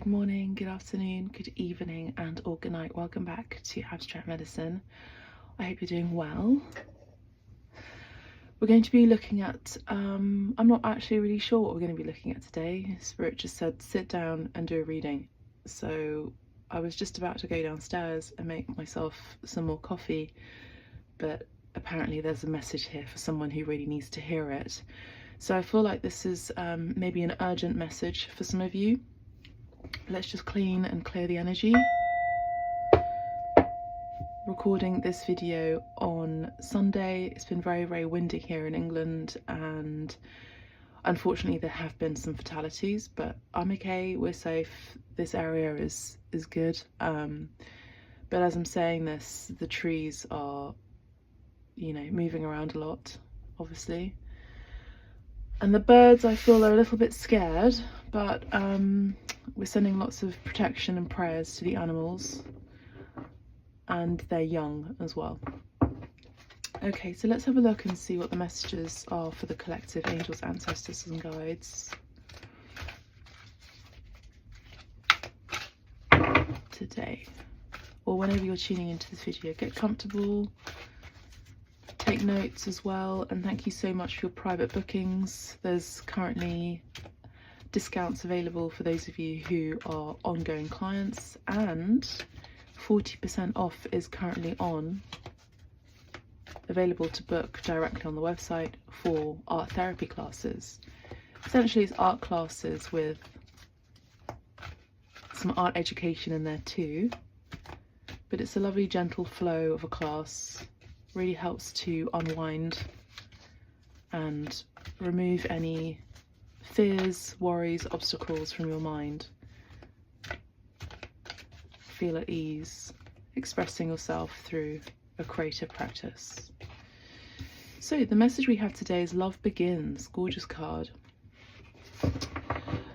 Good morning, good afternoon, good evening, and or good night. Welcome back to Abstract Medicine. I hope you're doing well. We're going to be looking at, I'm not actually really sure what we're going to be looking at today. Spirit just said sit down and do a reading. So I was just about to go downstairs and make myself some more coffee, but apparently there's a message here for someone who really needs to hear it. So I feel like this is maybe an urgent message for some of you. Let's just clean and clear the energy. Recording this video on Sunday. It's been very, very windy here in England, and unfortunately there have been some fatalities, but I'm okay, we're safe, this area is good. But as I'm saying this, the trees are, you know, moving around a lot, obviously. And the birds, I feel, are a little bit scared, but we're sending lots of protection and prayers to the animals and their young as well. Okay, so let's have a look and see what the messages are for the collective angels, ancestors and guides today, or whenever you're tuning into this video. Get comfortable, take notes as well, and thank you so much for your private bookings. There's currently discounts available for those of you who are ongoing clients, and 40% off is currently available to book directly on the website for art therapy classes. Essentially it's art classes with some art education in there too, but it's a lovely gentle flow of a class. Really helps to unwind and remove any fears, worries, obstacles from your mind. Feel at ease, expressing yourself through a creative practice. So the message we have today is Love Begins. Gorgeous card.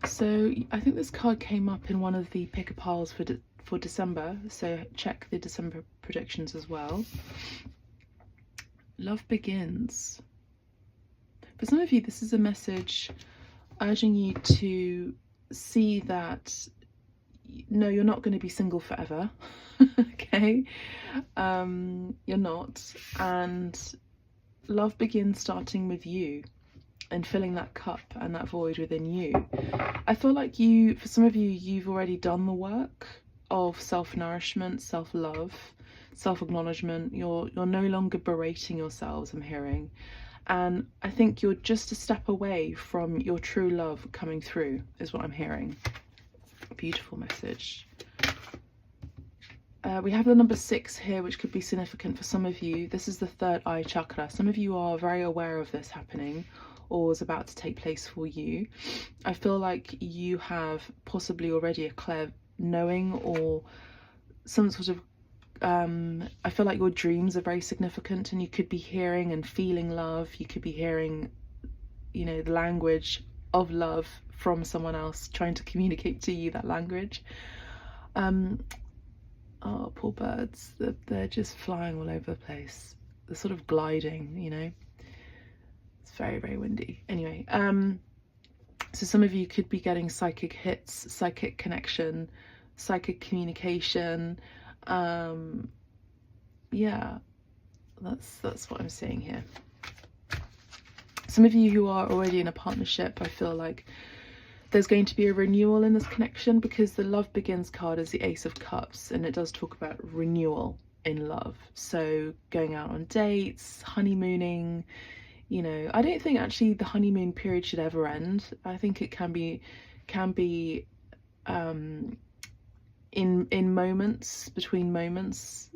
So I think this card came up in one of the picker piles for December, so check the December predictions as well. Love begins. For some of you, this is a message urging you to see that no, you're not going to be single forever. Okay, you're not, and love begins starting with you and filling that cup and that void within you. I feel like for some of you, you've already done the work of self-nourishment, self-love, self-acknowledgement. You're no longer berating yourselves, I'm hearing, and I think you're just a step away from your true love coming through, is what I'm hearing. Beautiful message. We have the number 6 here, which could be significant for some of you. This is the third eye chakra. Some of you are very aware of this happening or is about to take place for you. I feel like you have possibly already a clear knowing or some sort of I feel like your dreams are very significant, and you could be hearing and feeling love. You could be hearing, you know, the language of love from someone else trying to communicate to you that language. Oh, poor birds, they're just flying all over the place. They're sort of gliding, you know. It's very, very windy. Anyway, so some of you could be getting psychic hits, psychic connection, psychic communication. Yeah, that's what I'm seeing here. Some of you who are already in a partnership, I feel like there's going to be a renewal in this connection, because the Love Begins card is the Ace of Cups, and it does talk about renewal in love. So going out on dates, honeymooning, you know, I don't think actually the honeymoon period should ever end. I think it can be in moments, between moments,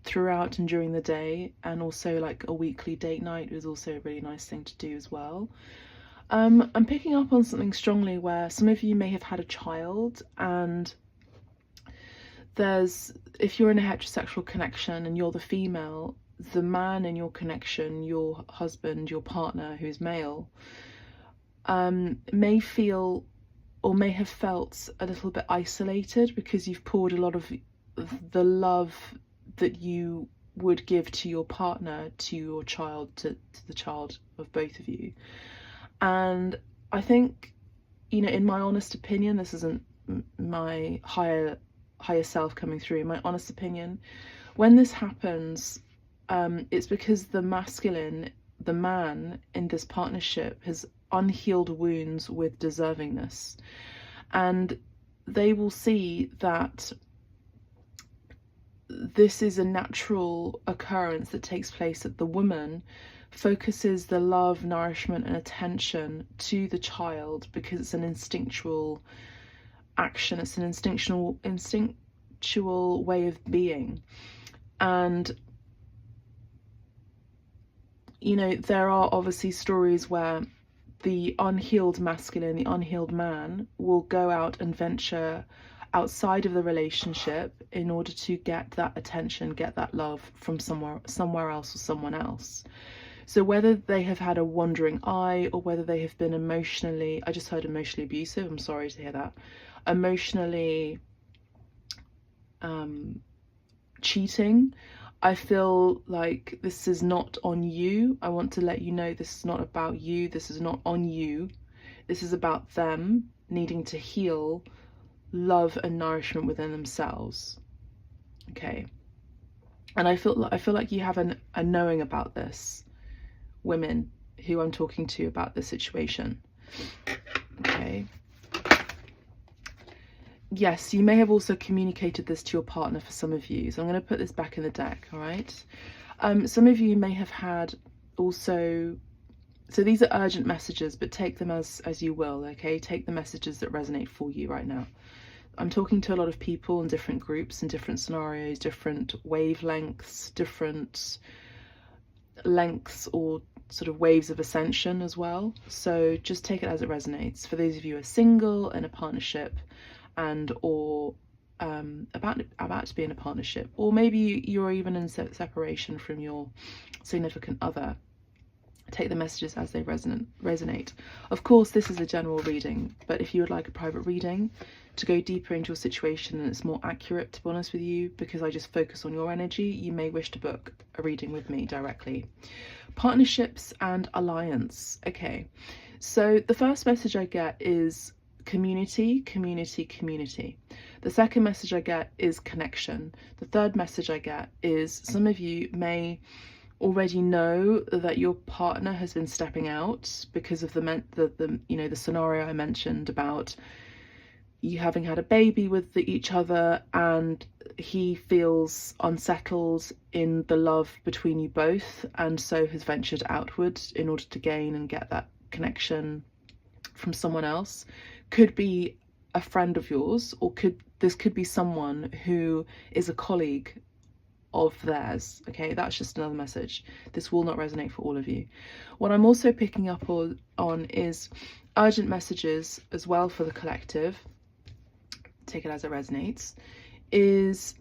throughout and during the day, and also like a weekly date night is also a really nice thing to do as well. I'm picking up on something strongly where some of you may have had a child, and if you're in a heterosexual connection and you're the female, the man in your connection, your husband, your partner who's male, may feel or may have felt a little bit isolated, because you've poured a lot of the love that you would give to your partner, to your child, to the child of both of you. And I think, you know, in my honest opinion, this isn't my higher self coming through, my honest opinion. When this happens, it's because the masculine, the man in this partnership, has unhealed wounds with deservingness, and they will see that this is a natural occurrence that takes place, that the woman focuses the love, nourishment and attention to the child because it's an instinctual action, it's an instinctual way of being. And you know, there are obviously stories where the unhealed masculine, the unhealed man, will go out and venture outside of the relationship in order to get that attention, get that love from somewhere else or someone else. So whether they have had a wandering eye, or whether they have been emotionally, I just heard emotionally abusive, I'm sorry to hear that, emotionally cheating, I feel like this is not on you. I want to let you know this is not about you. This is not on you. This is about them needing to heal love and nourishment within themselves. Okay. And I feel like you have a knowing about this, women who I'm talking to about this situation. Okay. Yes, you may have also communicated this to your partner for some of you. So I'm going to put this back in the deck, all right? Some of you may have had also, so these are urgent messages, but take them as you will, okay? Take the messages that resonate for you right now. I'm talking to a lot of people in different groups, in different scenarios, different wavelengths, different lengths or sort of waves of ascension as well. So just take it as it resonates. For those of you who are single, in a partnership, and or about to be in a partnership, or maybe you're even in separation from your significant other, take the messages as they resonate. Of course, this is a general reading, but if you would like a private reading to go deeper into your situation and it's more accurate, to be honest with you, because I just focus on your energy, you may wish to book a reading with me directly. Partnerships and alliance. Okay, so the first message I get is community, community, community. The second message I get is connection. The third message I get is some of you may already know that your partner has been stepping out because of the scenario I mentioned about you having had a baby with each other, and he feels unsettled in the love between you both, and so has ventured outward in order to gain and get that connection from someone else. Could be a friend of yours, or this could be someone who is a colleague of theirs. Okay, that's just another message. This will not resonate for all of you. What I'm also picking up on is urgent messages as well for the collective. Take it as it resonates. Is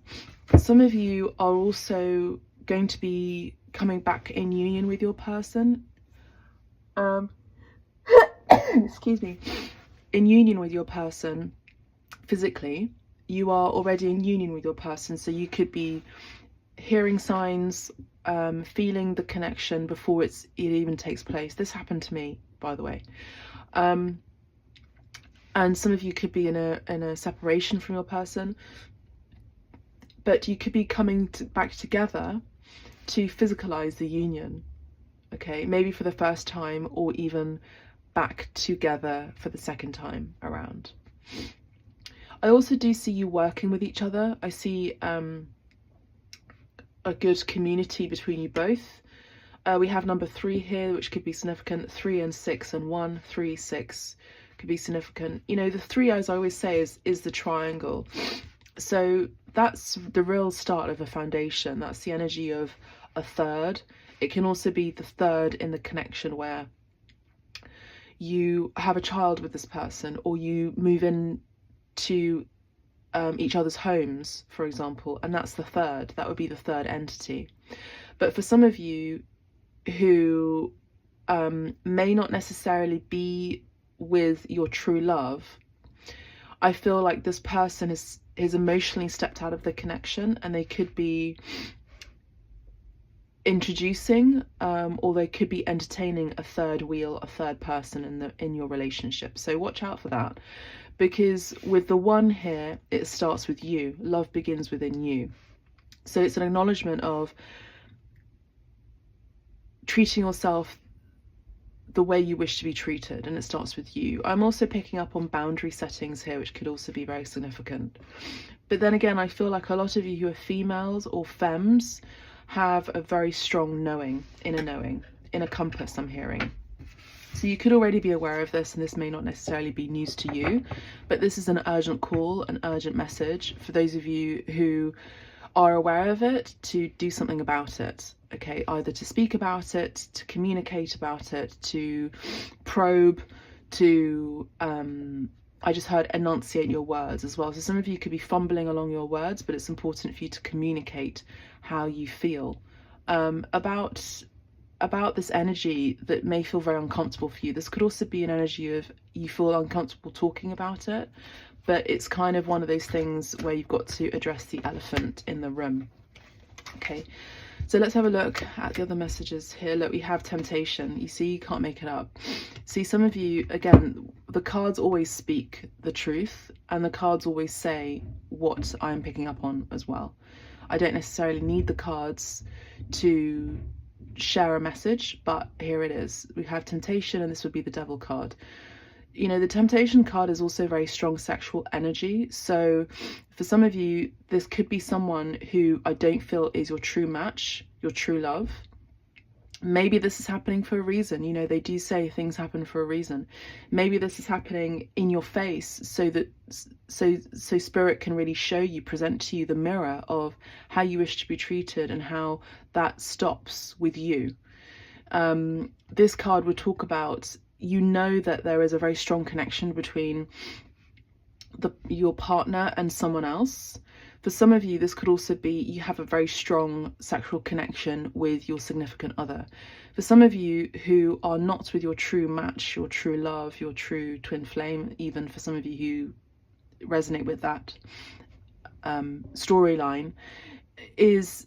some of you are also going to be coming back in union with your person. Excuse me. In union with your person physically. You are already in union with your person, so you could be hearing signs, feeling the connection before it even takes place. This happened to me, by the way. And some of you could be in a separation from your person, but you could be coming back together to physicalize the union. Okay, maybe for the first time, or even back together for the second time around. I also do see you working with each other. I see a good community between you both. We have number 3 here, which could be significant. 3 and 6 and 1, 3, 6 could be significant. You know, the 3, as I always say, is the triangle. So that's the real start of a foundation. That's the energy of a third. It can also be the third in the connection where you have a child with this person, or you move in to each other's homes, for example, and that's the third. That would be the third entity. But for some of you who may not necessarily be with your true love, I feel like this person is emotionally stepped out of the connection, and they could be introducing or they could be entertaining a third wheel, a third person in your relationship. So watch out for that. because with the 1 here, it starts with you. Love begins within you. So it's an acknowledgement of treating yourself the way you wish to be treated, and it starts with you. I'm also picking up on boundary settings here, which could also be very significant. But then again, I feel like a lot of you who are females or femmes have a very strong knowing, inner compass, I'm hearing. So you could already be aware of this, and this may not necessarily be news to you, but this is an urgent call, an urgent message for those of you who are aware of it to do something about it. Okay, either to speak about it, to communicate about it, to probe, to I just heard enunciate your words as well. So some of you could be fumbling along your words, but it's important for you to communicate how you feel about this energy that may feel very uncomfortable for you. This could also be an energy of you feel uncomfortable talking about it, but it's kind of one of those things where you've got to address the elephant in the room. Okay, so let's have a look at the other messages here. Look, we have temptation. You see, you can't make it up. See, some of you, again, the cards always speak the truth, and the cards always say what I'm picking up on as well. I don't necessarily need the cards to share a message, but here it is. We have temptation, and this would be the devil card. You know, the temptation card is also very strong sexual energy. So for some of you, this could be someone who I don't feel is your true match, your true love. Maybe this is happening for a reason. You know, they do say things happen for a reason. Maybe this is happening in your face so that so spirit can really show you, present to you the mirror of how you wish to be treated and how that stops with you. This card would talk about, you know, that there is a very strong connection between your partner and someone else. For some of you, this could also be you have a very strong sexual connection with your significant other. For some of you who are not with your true match, your true love, your true twin flame, even for some of you who resonate with that storyline, is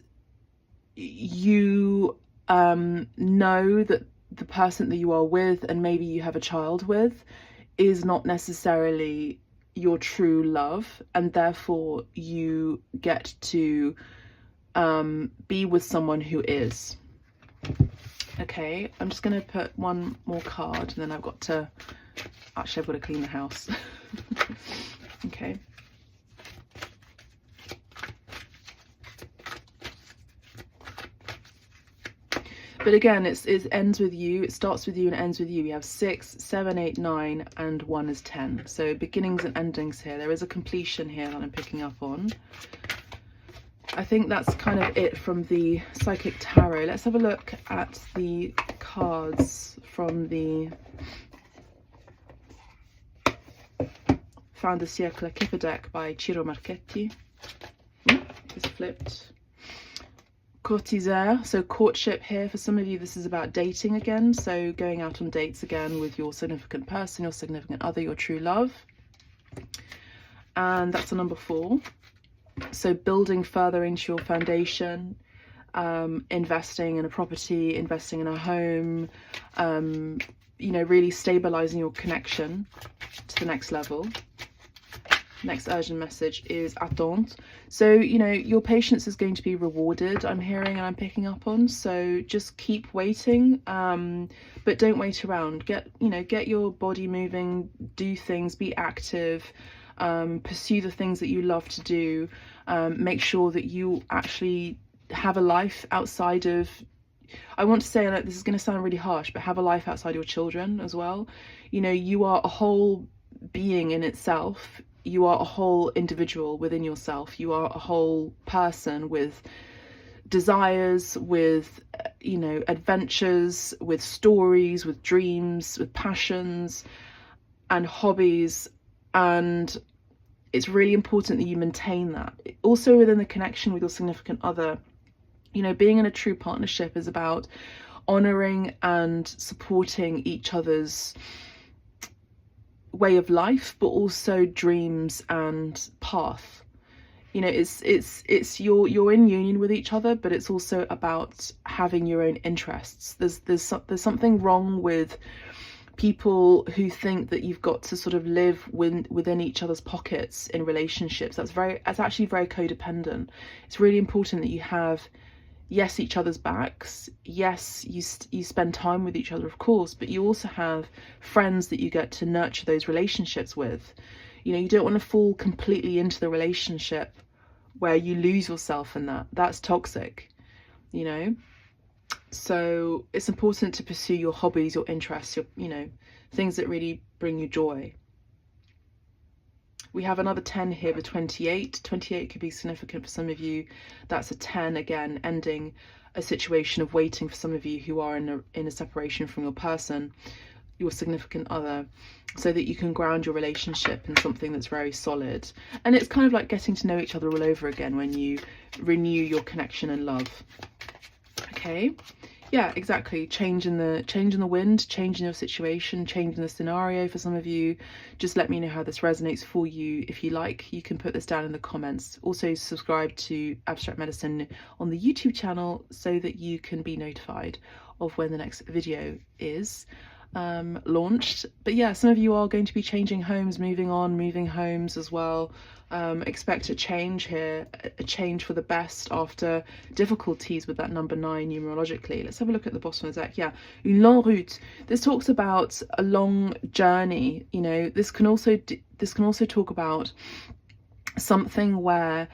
you know that the person that you are with, and maybe you have a child with, is not necessarily your true love, and therefore you get to be with someone who is. Okay, I'm just going to put one more card, and then I've got to clean the house. Okay. But again, it ends with you, it starts with you and ends with you. We have 6, 7, 8, 9, and 1 is 10. So beginnings and endings here. There is a completion here that I'm picking up on. I think that's kind of it from the Psychic Tarot. Let's have a look at the cards from the Fin de Siècle Kipper deck by Ciro Marchetti. It's flipped. Courtisaire, so courtship here. For some of you, this is about dating again, so going out on dates again with your significant person, your significant other, your true love. And that's a number 4. So building further into your foundation, investing in a property, investing in a home, you know, really stabilizing your connection to the next level. Next urgent message is attente. So, you know, your patience is going to be rewarded, I'm hearing and I'm picking up on. So just keep waiting, but don't wait around. Get your body moving, do things, be active, pursue the things that you love to do. Make sure that you actually have a life outside of, I want to say, like, this is going to sound really harsh, but have a life outside your children as well. You know, you are a whole being in itself. You are a whole individual within yourself. You are a whole person with desires, with, you know, adventures, with stories, with dreams, with passions and hobbies. And it's really important that you maintain that. Also within the connection with your significant other, you know, being in a true partnership is about honoring and supporting each other's way of life, but also dreams and path. You know, it's you're in union with each other, but it's also about having your own interests. There's something wrong with people who think that you've got to sort of live within each other's pockets in relationships. That's actually very codependent. It's really important that you have, yes, each other's backs, yes, you spend time with each other, of course, but you also have friends that you get to nurture those relationships with. You know, you don't want to fall completely into the relationship where you lose yourself in that. That's toxic, you know. So it's important to pursue your hobbies, your interests, your, you know, things that really bring you joy. We have another 10 here with 28. 28 could be significant for some of you. That's a 10, again, ending a situation of waiting for some of you who are in a separation from your person, your significant other, so that you can ground your relationship in something that's very solid. And it's kind of like getting to know each other all over again when you renew your connection and love. Okay, yeah, exactly. Change in the wind, change in your situation, change in the scenario for some of you. Just let me know how this resonates for you. If you like, you can put this down in the comments. Also subscribe to Abstract Medicine on the YouTube channel so that you can be notified of when the next video is launched. But yeah, some of you are going to be changing homes, moving homes as well. Expect a change here, a change for the best after difficulties with that number 9 numerologically. Let's have a look at the bottom of the deck. Yeah, une longue route. This talks about a long journey. You know, this can also talk about something where,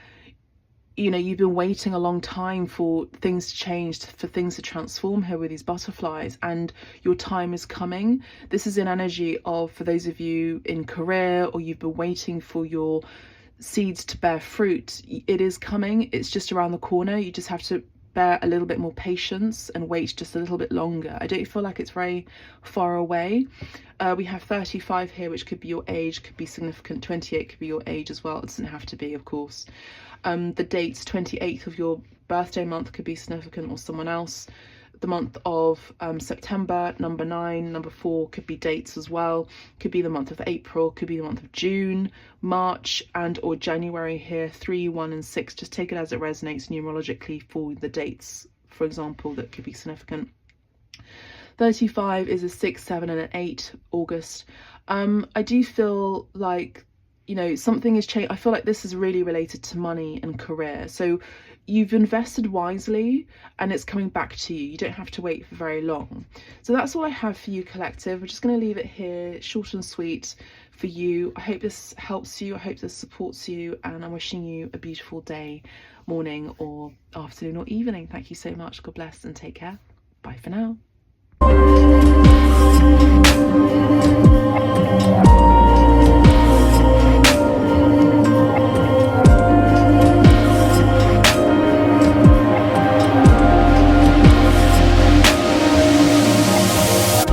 you know, you've been waiting a long time for things to change, for things to transform here with these butterflies, and your time is coming. This is an energy of, for those of you in career, or you've been waiting for your seeds to bear fruit, it is coming. It's just around the corner. You just have to bear a little bit more patience and wait just a little bit longer. I don't feel like it's very far away. We have 35 here, which could be your age, could be significant. 28 could be your age as well. It doesn't have to be, of course. The dates, 28th of your birthday month could be significant, or someone else. The month of September, number 9, number 4 could be dates as well. Could be the month of April, could be the month of June, March and or January here. 3, 1 and 6, just take it as it resonates numerologically for the dates, for example, that could be significant. 35 is a 6, 7 and an 8 August. I do feel like, you know, something is changed. I feel like this is really related to money and career. So you've invested wisely and it's coming back to you. You don't have to wait for very long. So that's all I have for you, collective. We're just going to leave it here, short and sweet for you. I hope this helps you. I hope this supports you, and I'm wishing you a beautiful day, morning or afternoon or evening. Thank you so much. God bless and take care. Bye for now.